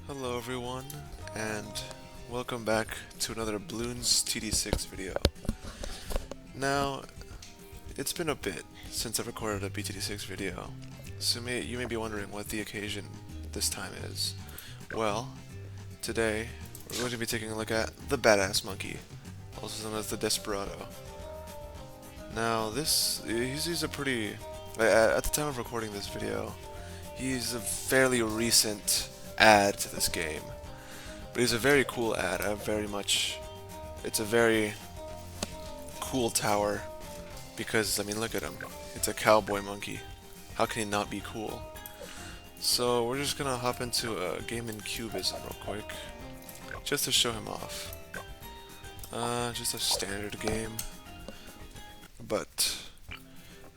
Hello everyone, and welcome back to another Bloons TD6 video. Now, it's been a bit since I've recorded a BTD6 video, so you may be wondering what the occasion this time is. Well, today we're going to be taking a look at the Badass Monkey, also known as the Desperado. Now, he's a pretty, at the time of recording this video, he's a fairly recent add to this game. But he's a very cool ad. It's a very cool tower because, I mean, look at him. It's a cowboy monkey. How can he not be cool? So we're just gonna hop into a game in Cubism real quick, just to show him off. Just a standard game. But,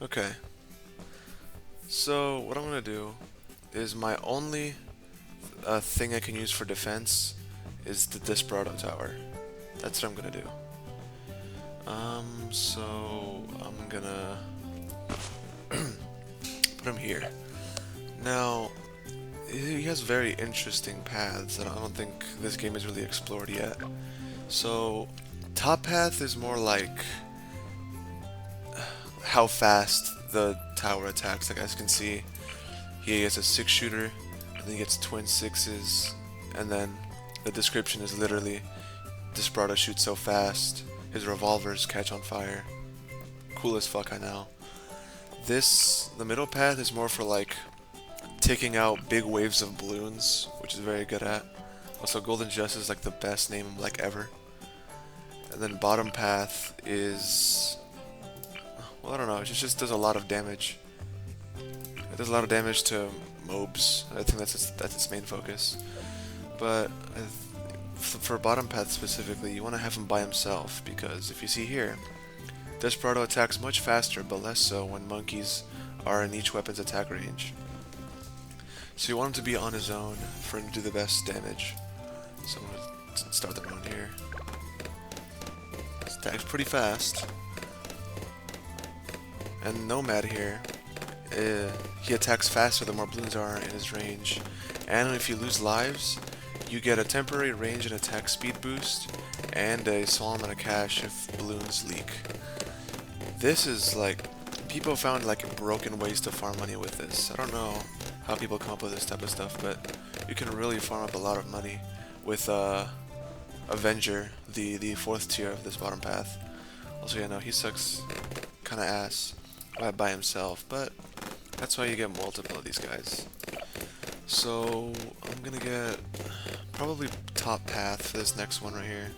okay. So what I'm gonna do is my only thing I can use for defense is the Desperado Tower. That's what I'm gonna do. So I'm gonna put him here. Now, he has very interesting paths that I don't think this game has really explored yet. So, top path is more like how fast the tower attacks. Like, as you can see, he has a 6-shooter, and then he gets twin 6s, and then the description is literally, Desperado shoots so fast, his revolvers catch on fire. Cool as fuck, I know. The middle path is more for like taking out big waves of balloons, which is very good at. Also, Golden Justice is like the best name like ever. And then bottom path is, well, I don't know, it just does a lot of damage. It does a lot of damage to mobs. I think that's its main focus. But for bottom path specifically, you want to have him by himself, because if you see here, Desperado attacks much faster but less so when monkeys are in each weapon's attack range. So you want him to be on his own for him to do the best damage. So I'm going to start the round here. This attacks pretty fast. And Nomad here, he attacks faster the more balloons are in his range. And if you lose lives, you get a temporary range and attack speed boost, and a small amount of cash if balloons leak. This is like, people found like broken ways to farm money with this. I don't know how people come up with this type of stuff, but you can really farm up a lot of money with Avenger, the 4th tier of this bottom path. Also, yeah, no, he sucks kinda ass by himself, but that's why you get multiple of these guys. So I'm gonna get probably top path for this next one right here.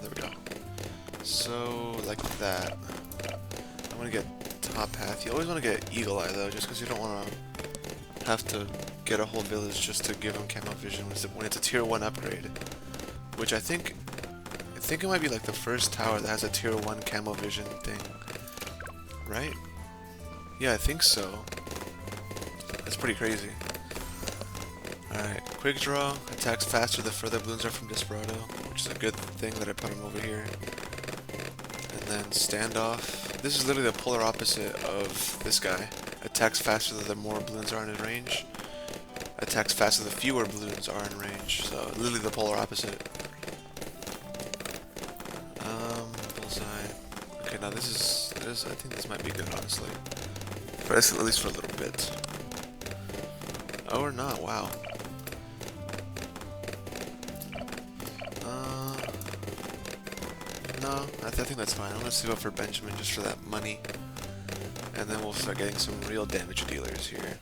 There we go. So like that. I'm gonna get top path. You always want to get Eagle Eye though, just because you don't want to have to get a whole village just to give him camo vision when it's a tier 1 upgrade. Which I think it might be like the first tower that has a tier 1 camo vision thing. Right? Yeah, I think so. That's pretty crazy. Alright, Quick Draw attacks faster the further balloons are from Desperado, which is a good thing that I put him over here. And then Standoff. This is literally the polar opposite of this guy. Attacks faster the more balloons are in his range. Attacks faster the fewer balloons are in range. So literally the polar opposite. Bullseye. Okay, now this I think this might be good, honestly. But at least for a little bit. Oh, or not, wow. No, I think that's fine. I'm gonna save up for Benjamin just for that money. And then we'll start getting some real damage dealers here.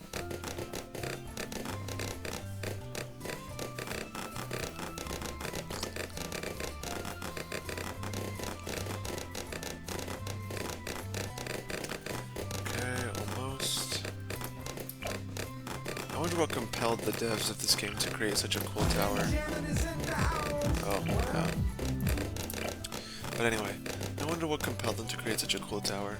I wonder what compelled the devs of this game to create such a cool tower. Oh, yeah. But anyway, I wonder what compelled them to create such a cool tower.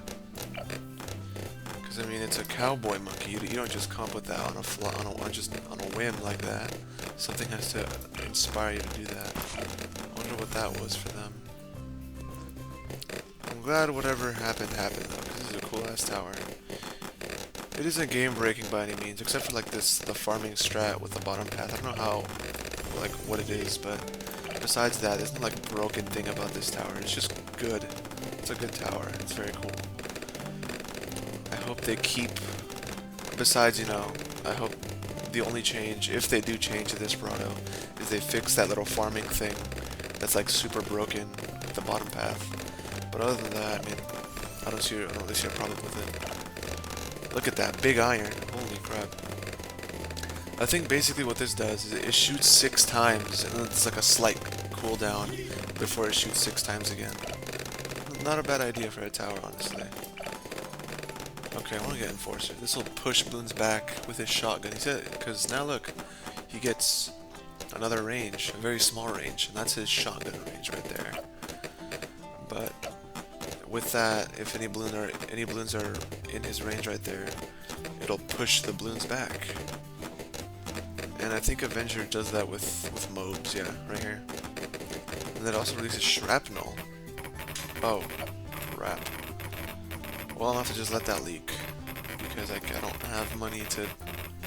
Because I mean, it's a cowboy monkey. You don't just come up with that on a whim like that. Something has to inspire you to do that. I wonder what that was for them. I'm glad whatever happened though, because this is a cool ass tower. It isn't game breaking by any means, except for like the farming strat with the bottom path. I don't know how, like what it is, but besides that, there's no like broken thing about this tower. It's just good. It's a good tower. It's very cool. I hope they keep. Besides, you know, I hope the only change, if they do change to this Desperado, is they fix that little farming thing that's like super broken at the bottom path. But other than that, I mean, I don't really see a problem with it. Look at that big iron! Holy crap! I think basically what this does is it shoots 6 times, and then it's like a slight cooldown before it shoots 6 times again. Not a bad idea for a tower, honestly. Okay, I want to get Enforcer. This will push Bloons back with his shotgun. He said, because now look, he gets another range, a very small range, and that's his shotgun range right there. But with that, if any Bloons are in his range right there, it'll push the Bloons back. And I think Avenger does that with mobs, yeah, right here. And that also releases shrapnel. Oh, crap. Well, I'll have to just let that leak, because I don't have money to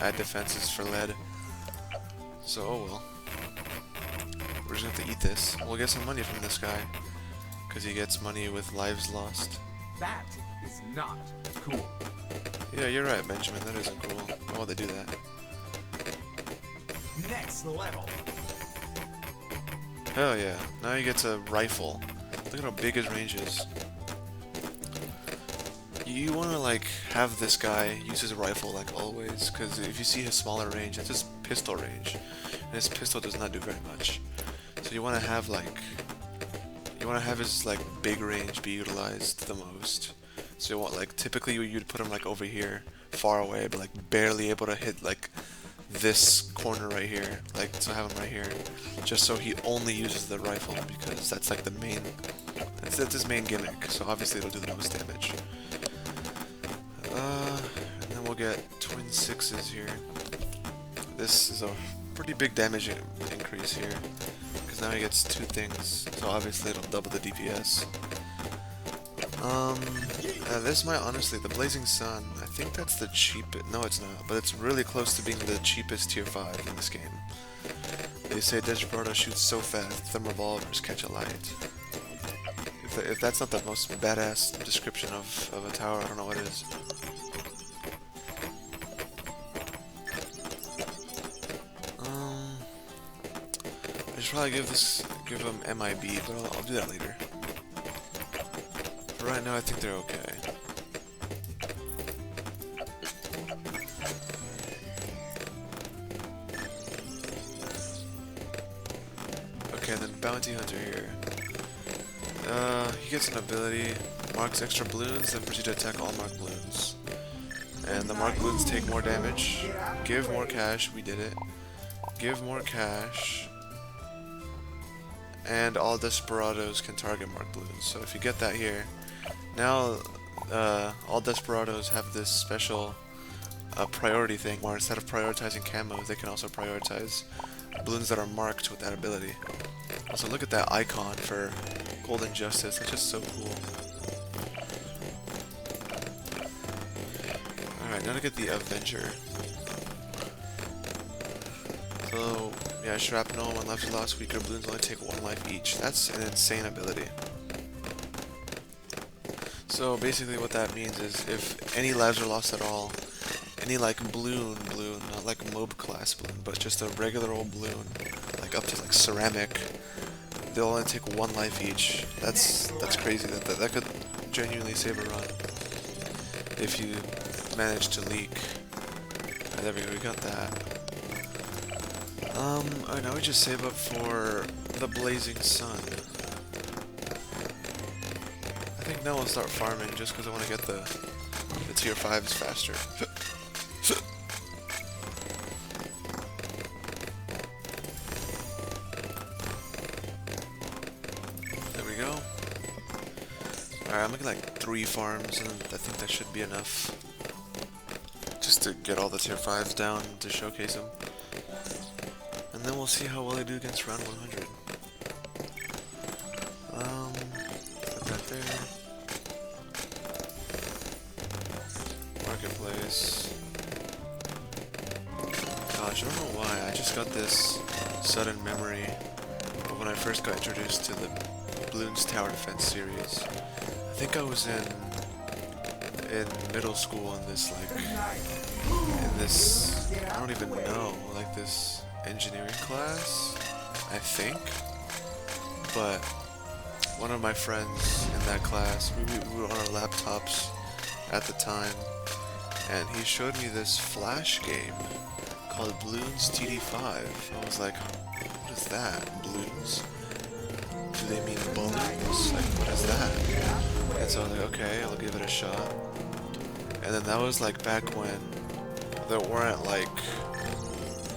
add defenses for lead. So, oh well. We're just gonna have to eat this. We'll get some money from this guy, because he gets money with lives lost. That is not cool. Yeah, you're right, Benjamin. That isn't cool. Why would they do that? Next level. Hell yeah. Now he gets a rifle. Look at how big his range is. You want to like have this guy use his rifle like always, because if you see his smaller range, that's his pistol range, and his pistol does not do very much. So you want to have his like big range be utilized the most. So you want like typically you'd put him like over here, far away, but like barely able to hit like this corner right here, like so have him right here, just so he only uses the rifle, because that's like the main, that's his main gimmick. So obviously it'll do the most damage. And then we'll get twin 6s here. This is a pretty big damage increase here, because now he gets 2 things, so obviously it'll double the DPS. This might honestly, the Blazing Sun, I think that's the cheapest, no it's not, but it's really close to being the cheapest tier 5 in this game. They say Desperado shoots so fast, the revolvers catch a light. If that's not the most badass description of a tower, I don't know what is. I should probably give them MIB, but I'll do that later. For right now, I think they're okay. Okay, then Bounty Hunter here. He gets an ability, marks extra balloons, then proceed to attack all marked balloons. And the marked balloons take more damage. Give more cash, we did it. Give more cash. And all Desperados can target marked balloons. So if you get that here, now all Desperados have this special priority thing, where instead of prioritizing camos, they can also prioritize balloons that are marked with that ability. Also, look at that icon for Golden Justice. That's just so cool. Alright, now to get the Avenger. So, yeah, Shrapnel, 1 life lost, weaker balloons only take 1 life each. That's an insane ability. So basically what that means is if any lives are lost at all, any like balloon, not like mob class balloon, but just a regular old balloon, like up to like ceramic, they'll only take 1 life each. That's crazy. That could genuinely save a run if you manage to leak. Alright, there we go, we got that. Alright, now we just save up for the Blazing Sun. I think now we'll start farming just because I want to get the tier 5s faster. There we go. Alright, I'm looking like 3 farms, and I think that should be enough. Just to get all the tier 5s down to showcase them. And then we'll see how well they do against round 100. Put that there. Mark marketplace. Gosh, I don't know why. I just got this sudden memory of when I first got introduced to the Bloons Tower Defense series. I think I was in middle school in this I don't even know, like this engineering class, I think. But one of my friends in that class, we were on our laptops at the time, and he showed me this Flash game called Bloons TD5. I was like, what is that? Bloons? Do they mean balloons? Like, what is that? And so I was like, okay, I'll give it a shot. And then that was like back when there weren't like,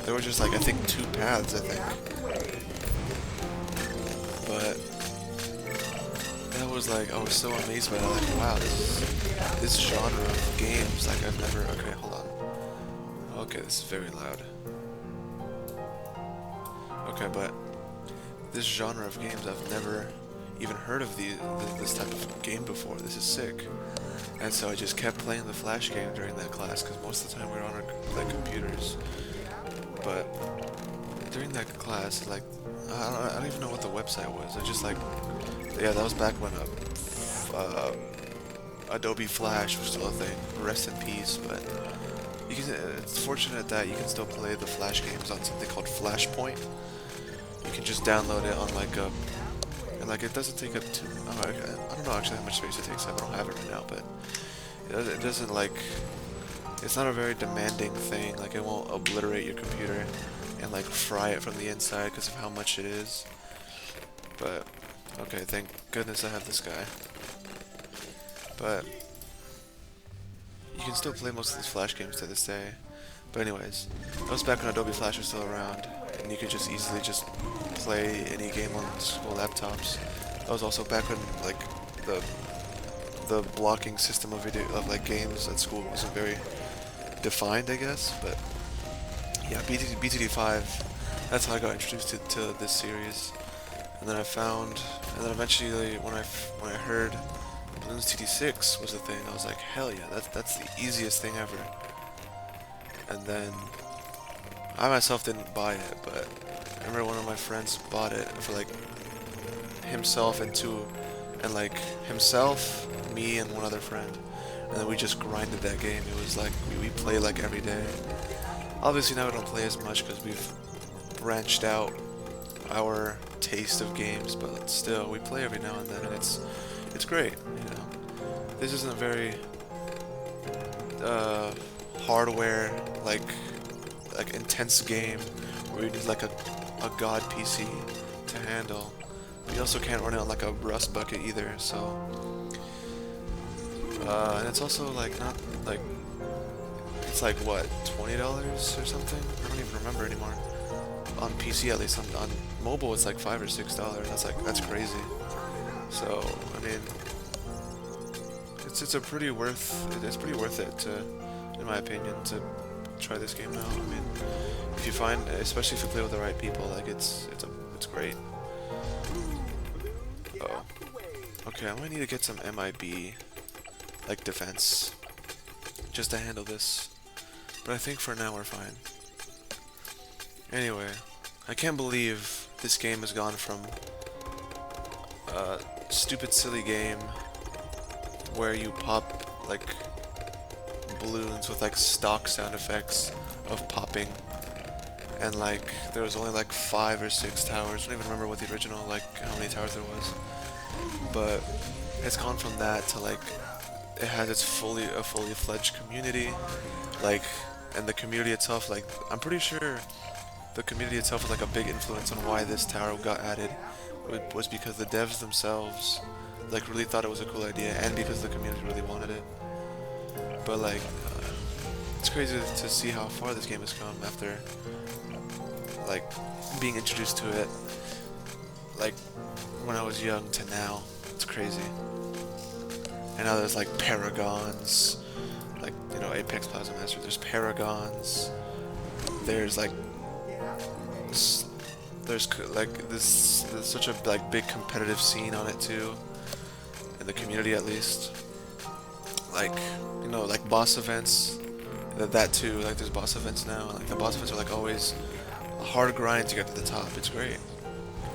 there were just like, I think 2 paths, I think. But that was like, I was so amazed by that, like, wow, this genre of games, like I've never, okay, hold on. Okay, this is very loud. Okay, but this genre of games, I've never even heard of this type of game before. This is sick. And so I just kept playing the Flash game during that class, because most of the time we were on our like computers. But during that class, like, I don't even know what the website was. I just like, yeah, that was back when Adobe Flash was still a thing. Rest in peace. But you can, it's fortunate that you can still play the Flash games on something called Flashpoint. You can just download it on like a, and like it doesn't take up too. Oh, I don't know actually how much space it takes. I don't have it right now, but it doesn't like. It's not a very demanding thing. Like it won't obliterate your computer and like fry it from the inside because of how much it is. But okay, thank goodness I have this guy. But you can still play most of these Flash games to this day. But anyways, that was back when Adobe Flash was still around, and you could just easily just play any game on school laptops. That was also back when like the blocking system of like games at school wasn't very defined, I guess. But yeah, BTD5. That's how I got introduced to this series. And then and then eventually when I heard Bloons TD6 was a thing, I was like, hell yeah, that's the easiest thing ever. And then I myself didn't buy it, but I remember one of my friends bought it for like himself and like himself, me, and one other friend. And then we just grinded that game. It was like we played like every day. Obviously now we don't play as much because we've branched out our taste of games, but still we play every now and then, and it's great, you know. This isn't a very hardware like intense game where you need like a god PC to handle. But you also can't run it on like a Rust bucket either, so and it's also like not like, it's like what, $20 or something? I don't even remember anymore. On PC at least. On mobile it's like $5 or $6. That's crazy. So I mean, it's pretty worth it to, in my opinion, to try this game now. I mean, if you find, especially if you play with the right people, like it's great. Oh, okay. I might need to get some MIB like defense just to handle this, but I think for now we're fine. Anyway, I can't believe this game has gone from a stupid silly game where you pop like balloons with like stock sound effects of popping, and like there was only like 5 or 6 towers. I don't even remember what the original, like how many towers there was, but it's gone from that to like it has its fully fledged community, like, and the community itself, like I'm pretty sure the community itself was like a big influence on why this tower got added. It was because the devs themselves like really thought it was a cool idea, and because the community really wanted it. But like it's crazy to see how far this game has come after like being introduced to it like when I was young to now. It's crazy. And now there's like paragons, like, you know, Apex Plaza Master, there's paragons, there's like there's such a like big competitive scene on it too, in the community at least. like, you know, like boss events. That too, like there's boss events now, and like the boss events are like always a hard grind to get to the top. It's great.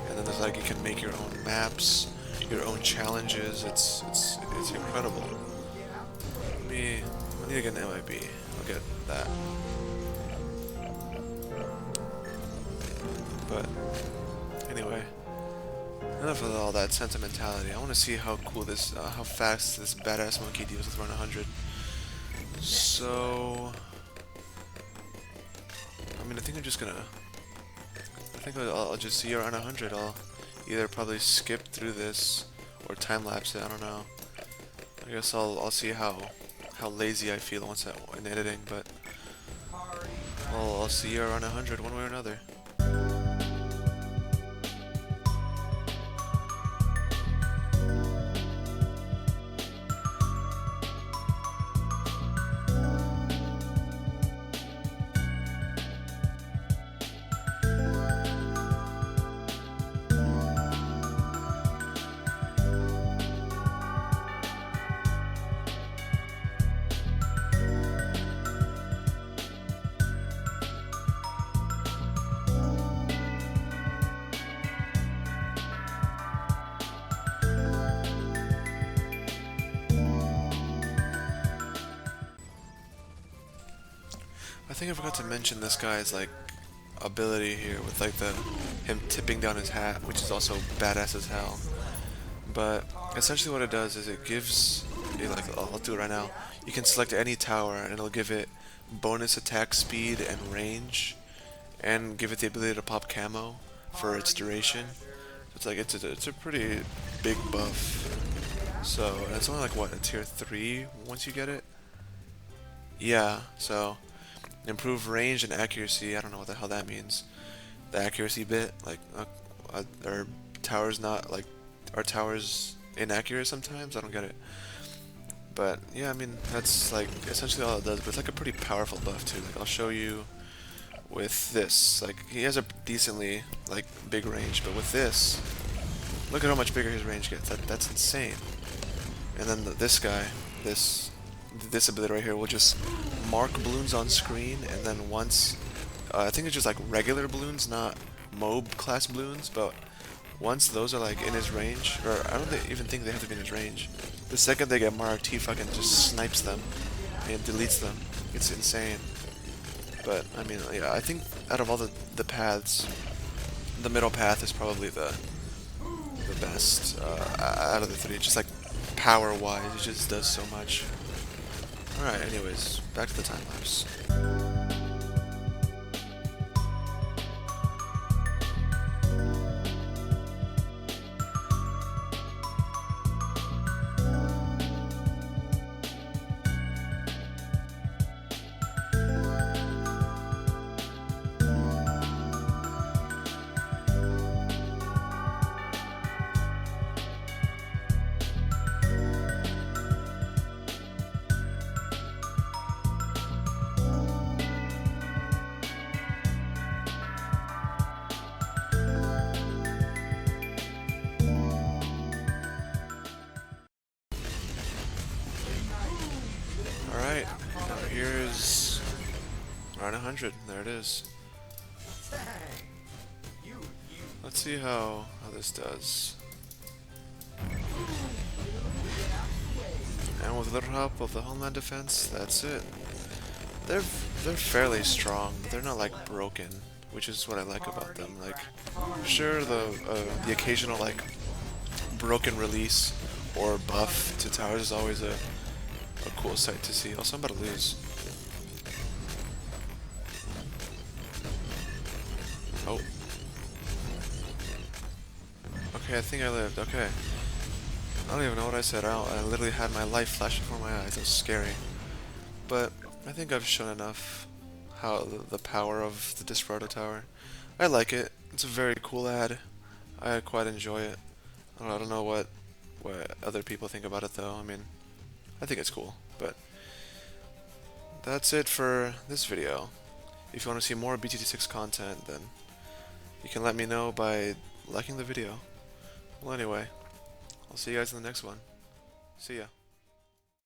And then there's like you can make your own maps, your own challenges. It's incredible. I need to get an MIB. I'll get that. But anyway, enough of all that sentimentality. I want to see how cool this, how fast this badass monkey deals with run 100. So, I mean, I think I'm just gonna. I think I'll just see around 100. I'll either probably skip through this or time lapse it. I don't know. I guess I'll see how lazy I feel once in editing, but I'll see you around 100 one way or another. I think I forgot to mention this guy's like ability here with like him tipping down his hat, which is also badass as hell. But essentially what it does is it gives you like I'll do it right now. You can select any tower and it'll give it bonus attack speed and range, and give it the ability to pop camo for its duration. It's like it's a pretty big buff. So and it's only like what, a tier 3 once you get it. Yeah, so improve range and accuracy. I don't know what the hell that means. The accuracy bit, like, are towers not like, are towers inaccurate sometimes? I don't get it. But yeah, I mean that's like essentially all it does. But it's like a pretty powerful buff too. Like I'll show you with this. Like he has a decently like big range, but with this, look at how much bigger his range gets. That's insane. And then this guy, this ability right here will just mark balloons on screen, and then once I think it's just like regular balloons, not MOB class balloons, but once those are like in his range, or I don't even think they have to be in his range, the second they get marked, he fucking just snipes them and deletes them. It's insane. But I mean, yeah, I think out of all the paths, the middle path is probably the best out of the three. Just like power wise, it just does so much. Alright, anyways, back to the time lapse. Alright, now here's around 100. There it is. Let's see how this does. And with a little help of the Homeland Defense, that's it. They're fairly strong, but they're not like broken, which is what I like about them. Like, sure, the occasional like broken release or buff to towers is always a cool sight to see. Also, I'm about to lose. Oh. Okay, I think I lived. Okay. I don't even know what I said. I literally had my life flash before my eyes. It was scary. But I think I've shown enough how the power of the Desperado Tower. I like it. It's a very cool ad. I quite enjoy it. I don't know what other people think about it though. I mean, I think it's cool. But that's it for this video. If you want to see more BTD6 content, then you can let me know by liking the video. Well, anyway, I'll see you guys in the next one. See ya.